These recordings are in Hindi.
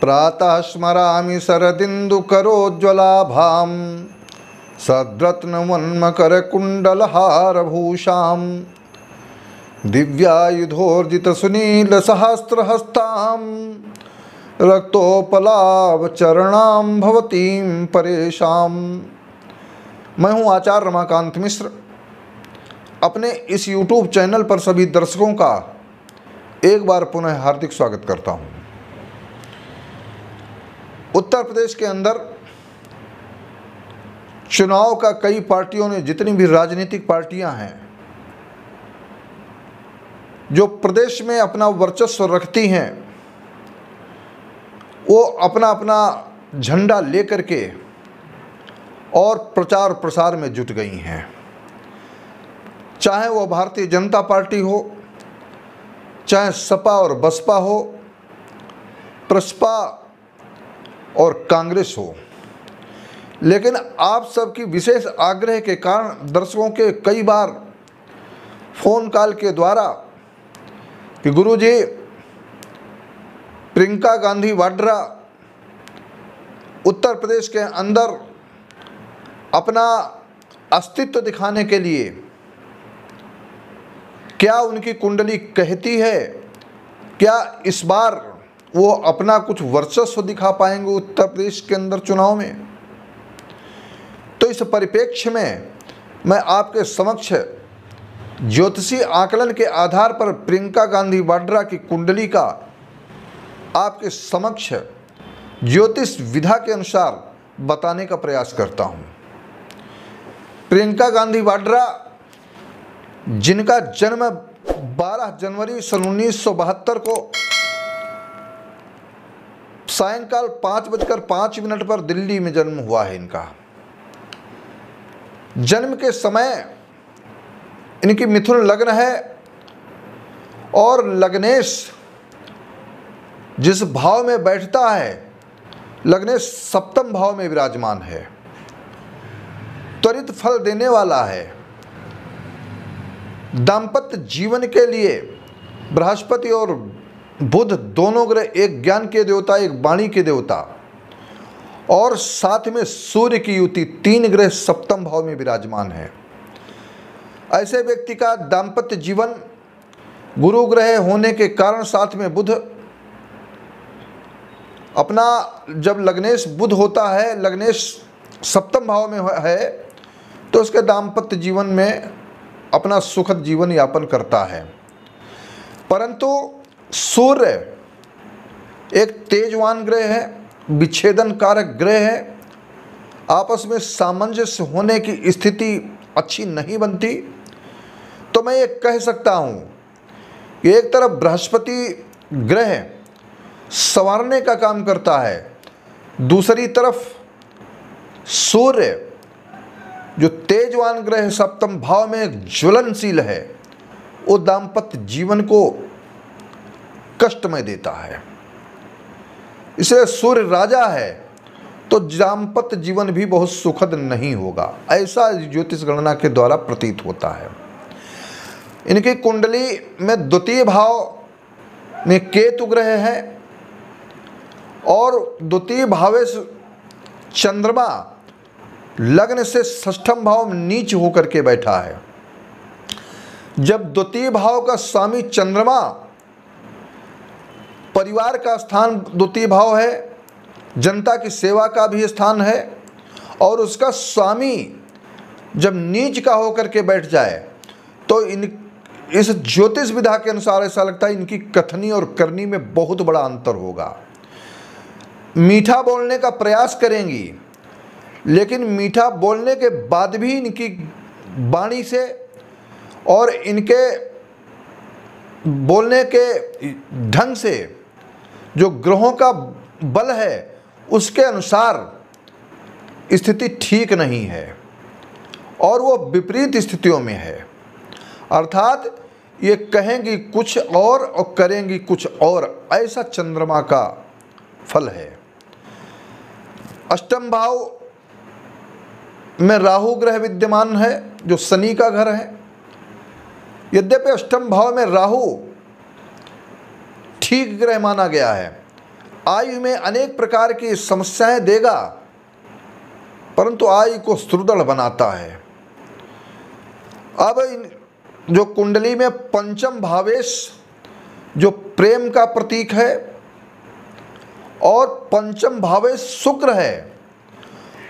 प्रातः स्मरामि शरदिन्दुकरोज्ज्वलाभां सद्रत्नमन्मकरकुण्डलहारभूषां दिव्यायुधोर्जितसुनीलसहस्रहस्तां रक्तोपलावचरणां भवतीं परेशां। मैं हूं आचार्य रमाकांत मिश्र। अपने इस YouTube चैनल पर सभी दर्शकों का एक बार पुनः हार्दिक स्वागत करता हूं। उत्तर प्रदेश के अंदर चुनाव का कई पार्टियों ने, जितनी भी राजनीतिक पार्टियां हैं जो प्रदेश में अपना वर्चस्व रखती हैं, वो अपना अपना झंडा लेकर के और प्रचार प्रसार में जुट गई हैं। चाहे वो भारतीय जनता पार्टी हो, चाहे सपा और बसपा हो, प्रसपा और कांग्रेस हो। लेकिन आप सबकी विशेष आग्रह के कारण दर्शकों के कई बार फ़ोन कॉल के द्वारा कि गुरुजी, प्रियंका गांधी वाड्रा उत्तर प्रदेश के अंदर अपना अस्तित्व दिखाने के लिए क्या उनकी कुंडली कहती है, क्या इस बार वो अपना कुछ वर्चस्व दिखा पाएंगे उत्तर प्रदेश के अंदर चुनाव में। तो इस परिप्रेक्ष्य में मैं आपके समक्ष ज्योतिषी आकलन के आधार पर प्रियंका गांधी वाड्रा की कुंडली का आपके समक्ष ज्योतिष विधा के अनुसार बताने का प्रयास करता हूं। प्रियंका गांधी वाड्रा, जिनका जन्म 12 जनवरी सन 1972 को सायंकाल 5:05 पर दिल्ली में जन्म हुआ है। इनका जन्म के समय इनकी मिथुन लग्न है और लग्नेश जिस भाव में बैठता है, लग्नेश सप्तम भाव में विराजमान है, त्वरित फल देने वाला है। दाम्पत्य जीवन के लिए बृहस्पति और बुध दोनों ग्रह, एक ज्ञान के देवता, एक वाणी के देवता, और साथ में सूर्य की युति, 3 ग्रह सप्तम भाव में विराजमान है। ऐसे व्यक्ति का दाम्पत्य जीवन गुरु ग्रह होने के कारण, साथ में बुध अपना, जब लग्नेश बुध होता है, लग्नेश सप्तम भाव में है, तो उसके दाम्पत्य जीवन में अपना सुखद जीवन यापन करता है। परंतु सूर्य एक तेजवान ग्रह है, विच्छेदन कारक ग्रह है। आपस में सामंजस्य होने की स्थिति अच्छी नहीं बनती। तो मैं ये कह सकता हूँ कि एक तरफ बृहस्पति ग्रह संवारने का काम करता है, दूसरी तरफ सूर्य जो तेजवान ग्रह सप्तम भाव में ज्वलनशील है, वो दाम्पत्य जीवन को कष्टमय देता है। इसलिए सूर्य राजा है तो दाम्पत्य जीवन भी बहुत सुखद नहीं होगा, ऐसा ज्योतिष गणना के द्वारा प्रतीत होता है। इनकी कुंडली में द्वितीय भाव में केतु ग्रह है और द्वितीय भावे से चंद्रमा लग्न से षष्ठम भाव में नीच होकर के बैठा है। जब द्वितीय भाव का स्वामी चंद्रमा, परिवार का स्थान द्वितीय भाव है, जनता की सेवा का भी स्थान है, और उसका स्वामी जब नीच का होकर के बैठ जाए तो इस ज्योतिष विधा के अनुसार ऐसा लगता है इनकी कथनी और करनी में बहुत बड़ा अंतर होगा। मीठा बोलने का प्रयास करेंगी, लेकिन मीठा बोलने के बाद भी इनकी वाणी से और इनके बोलने के ढंग से जो ग्रहों का बल है, उसके अनुसार स्थिति ठीक नहीं है और वो विपरीत स्थितियों में है। अर्थात ये कहेंगी कुछ और करेंगी कुछ और, ऐसा चंद्रमा का फल है। अष्टम भाव में राहु ग्रह विद्यमान है, जो शनि का घर है। यद्यपि अष्टम भाव में राहु ठीक ग्रह माना गया है, आयु में अनेक प्रकार की समस्याएं देगा, परंतु आयु को सुदृढ़ बनाता है। अब जो कुंडली में पंचम भावेश जो प्रेम का प्रतीक है और पंचम भावेश शुक्र है,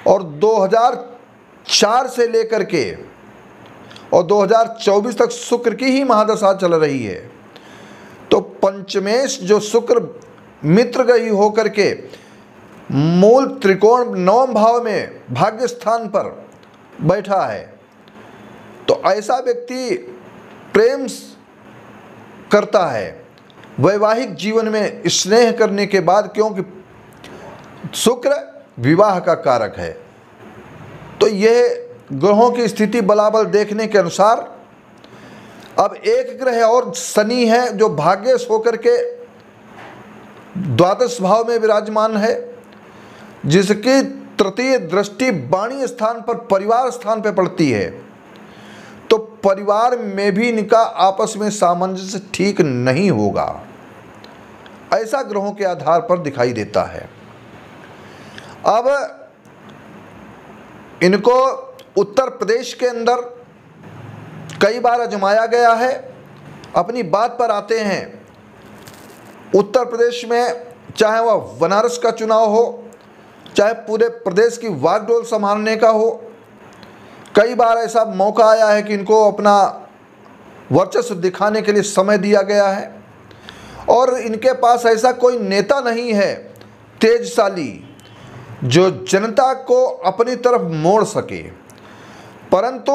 और 2004 से लेकर के और 2024 तक शुक्र की ही महादशा चल रही है। तो पंचमेश जो शुक्र मित्र ग्रही होकर के मूल त्रिकोण नवम भाव में भाग्य स्थान पर बैठा है, तो ऐसा व्यक्ति प्रेम करता है वैवाहिक जीवन में स्नेह करने के बाद, क्योंकि शुक्र विवाह का कारक है। तो यह ग्रहों की स्थिति बलाबल देखने के अनुसार अब एक ग्रह और शनि है जो भाग्यश होकर के द्वादश भाव में विराजमान है, जिसकी तृतीय दृष्टि वाणी स्थान पर परिवार स्थान पर पड़ती है। तो परिवार में भी इनका आपस में सामंजस्य ठीक नहीं होगा, ऐसा ग्रहों के आधार पर दिखाई देता है। अब इनको उत्तर प्रदेश के अंदर कई बार आजमाया गया है। अपनी बात पर आते हैं। उत्तर प्रदेश में चाहे वह बनारस का चुनाव हो, चाहे पूरे प्रदेश की वागडोर संभालने का हो, कई बार ऐसा मौका आया है कि इनको अपना वर्चस्व दिखाने के लिए समय दिया गया है, और इनके पास ऐसा कोई नेता नहीं है तेजशाली जो जनता को अपनी तरफ मोड़ सके, परंतु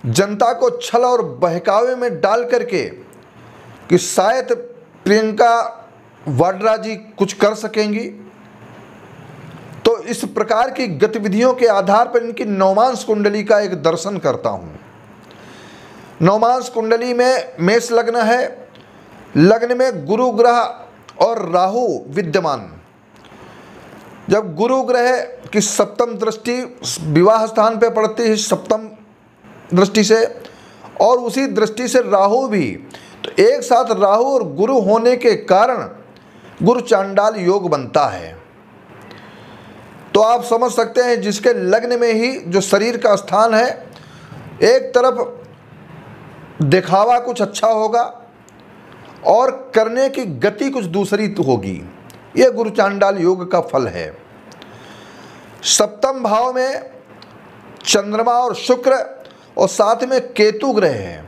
जनता को छल और बहकावे में डाल करके कि शायद प्रियंका वाड्रा जी कुछ कर सकेंगी। तो इस प्रकार की गतिविधियों के आधार पर इनकी नवमांश कुंडली का एक दर्शन करता हूँ। नवमांश कुंडली में मेष लग्न है, लग्न में गुरु ग्रह और राहु विद्यमान। जब गुरु ग्रह की सप्तम दृष्टि विवाह स्थान पे पड़ती है सप्तम दृष्टि से, और उसी दृष्टि से राहु भी, तो एक साथ राहु और गुरु होने के कारण गुरु चांडाल योग बनता है। तो आप समझ सकते हैं जिसके लग्न में ही जो शरीर का स्थान है, एक तरफ दिखावा कुछ अच्छा होगा और करने की गति कुछ दूसरी होगी। यह गुरु चांडाल योग का फल है। सप्तम भाव में चंद्रमा और शुक्र और साथ में केतु ग्रह है।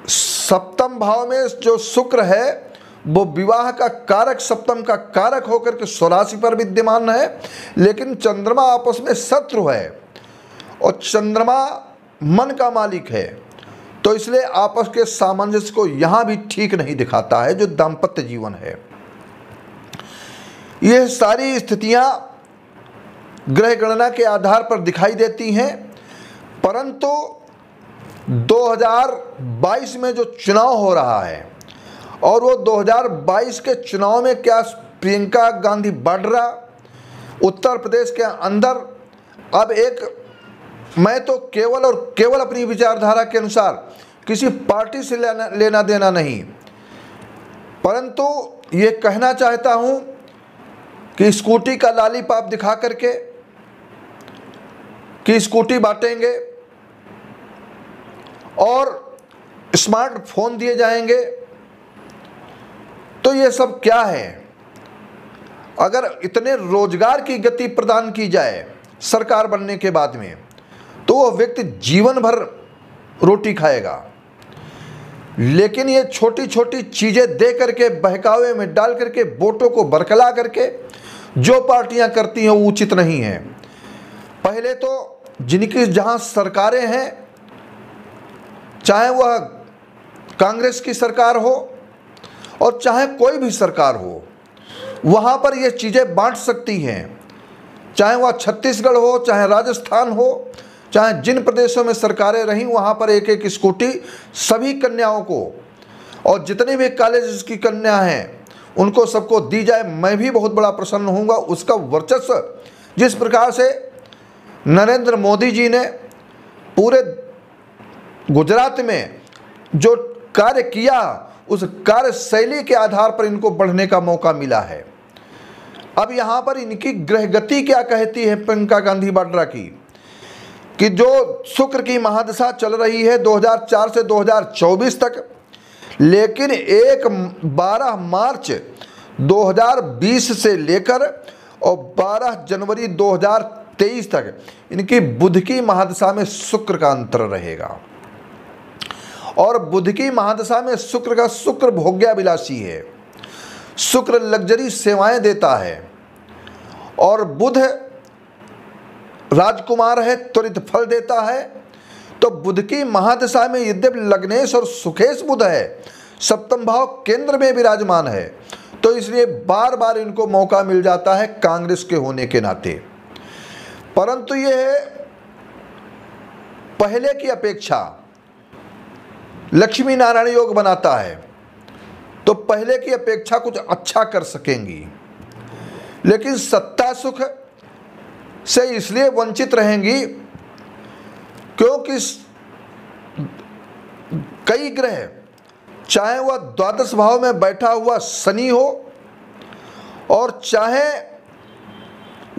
सप्तम भाव में जो शुक्र है वो विवाह का कारक, सप्तम का कारक होकर के स्वराशि पर विद्यमान है, लेकिन चंद्रमा आपस में शत्रु है और चंद्रमा मन का मालिक है। तो इसलिए आपस के सामंजस्य को यहां भी ठीक नहीं दिखाता है जो दाम्पत्य जीवन है। यह सारी स्थितियां ग्रह गणना के आधार पर दिखाई देती हैं, परंतु 2022 में जो चुनाव हो रहा है, और वो 2022 के चुनाव में क्या प्रियंका गांधी वाड्रा उत्तर प्रदेश के अंदर, अब एक, मैं तो केवल और केवल अपनी विचारधारा के अनुसार किसी पार्टी से लेना देना नहीं, परंतु ये कहना चाहता हूं कि स्कूटी का लॉलीपॉप दिखा करके कि स्कूटी बांटेंगे और स्मार्टफोन दिए जाएंगे, तो ये सब क्या है? अगर इतने रोजगार की गति प्रदान की जाए सरकार बनने के बाद में, तो वो व्यक्ति जीवन भर रोटी खाएगा। लेकिन ये छोटी छोटी चीज़ें दे करके, बहकावे में डाल करके, वोटों को बरकला करके जो पार्टियां करती हैं वो उचित नहीं है। पहले तो जिनकी जहां सरकारें हैं, चाहे वह कांग्रेस की सरकार हो और चाहे कोई भी सरकार हो, वहां पर ये चीज़ें बांट सकती हैं। चाहे वह छत्तीसगढ़ हो, चाहे राजस्थान हो, चाहे जिन प्रदेशों में सरकारें रहीं, वहाँ पर एक एक स्कूटी सभी कन्याओं को, और जितने भी कॉलेज की कन्या हैं उनको सबको दी जाए। मैं भी बहुत बड़ा प्रसन्न होऊंगा। उसका वर्चस्व जिस प्रकार से नरेंद्र मोदी जी ने पूरे गुजरात में जो कार्य किया, उस कार्यशैली के आधार पर इनको बढ़ने का मौका मिला है। अब यहाँ पर इनकी ग्रह गति क्या कहती है प्रियंका गांधी वाड्रा की, कि जो शुक्र की महादशा चल रही है 2004 से 2024 तक, लेकिन 12 मार्च 2020 से लेकर और 12 जनवरी 2023 तक इनकी बुध की महादशा में शुक्र का अंतर रहेगा। और बुध की महादशा में शुक्र भोग्याभिलाषी है, शुक्र लग्जरी सेवाएं देता है, और बुध राजकुमार है, त्वरित फल देता है। तो बुध की महादशा में यद्यपि लग्नेश और सुखेश बुध है, सप्तम भाव केंद्र में विराजमान है, तो इसलिए बार बार इनको मौका मिल जाता है कांग्रेस के होने के नाते। परंतु यह पहले की अपेक्षा लक्ष्मी नारायण योग बनाता है, तो पहले की अपेक्षा कुछ अच्छा कर सकेंगी, लेकिन सत्ता सुख से इसलिए वंचित रहेंगी क्योंकि कई ग्रह, चाहे वह द्वादश भाव में बैठा हुआ शनि हो और चाहे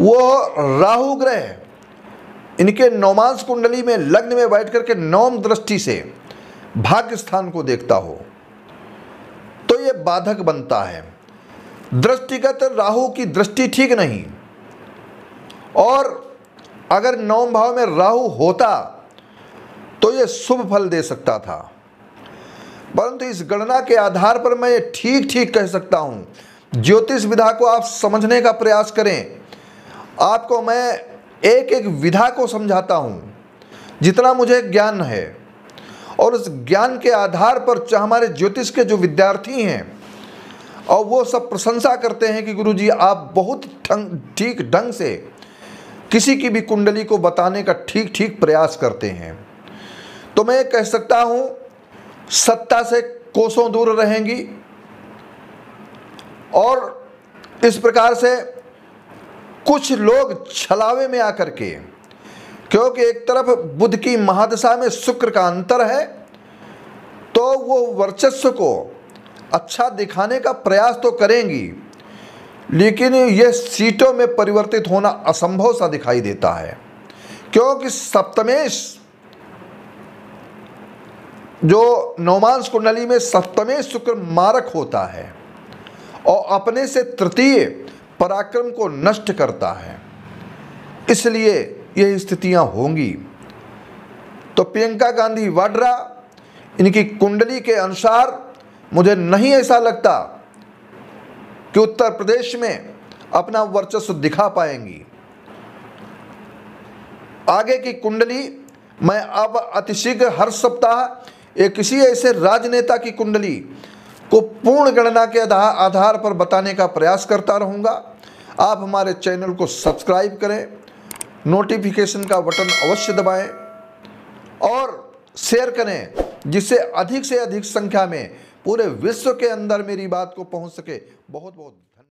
वह राहु ग्रह इनके नवमांश कुंडली में लग्न में बैठ करके नवम दृष्टि से भाग्य स्थान को देखता हो, तो यह बाधक बनता है। दृष्टिगत राहु की दृष्टि ठीक नहीं, और अगर नवम भाव में राहु होता तो यह शुभ फल दे सकता था, परंतु इस गणना के आधार पर मैं ठीक ठीक कह सकता हूं। ज्योतिष विधा को आप समझने का प्रयास करें, आपको मैं एक एक विधा को समझाता हूं जितना मुझे ज्ञान है, और उस ज्ञान के आधार पर हमारे ज्योतिष के जो विद्यार्थी हैं और वो सब प्रशंसा करते हैं कि गुरुजी आप बहुत ठीक ढंग से किसी की भी कुंडली को बताने का ठीक ठीक प्रयास करते हैं। तो मैं कह सकता हूं सत्ता से कोसों दूर रहेंगी, और इस प्रकार से कुछ लोग छलावे में आकर के, क्योंकि एक तरफ बुध की महादशा में शुक्र का अंतर है, तो वो वर्चस्व को अच्छा दिखाने का प्रयास तो करेंगी, लेकिन यह सीटों में परिवर्तित होना असंभव सा दिखाई देता है, क्योंकि सप्तमेश जो नवमांश कुंडली में सप्तमेश शुक्र मारक होता है और अपने से तृतीय पराक्रम को नष्ट करता है, इसलिए यह स्थितियां होंगी। तो प्रियंका गांधी वाड्रा इनकी कुंडली के अनुसार मुझे नहीं ऐसा लगता कि उत्तर प्रदेश में अपना वर्चस्व दिखा पाएंगी। आगे की कुंडली मैं अब अतिशीघ्र हर सप्ताह एक किसी ऐसे राजनेता की कुंडली को पूर्ण गणना के आधार पर बताने का प्रयास करता रहूँगा। आप हमारे चैनल को सब्सक्राइब करें, नोटिफिकेशन का बटन अवश्य दबाएं और शेयर करें, जिससे अधिक से अधिक संख्या में पूरे विश्व के अंदर मेरी बात को पहुंच सके। बहुत बहुत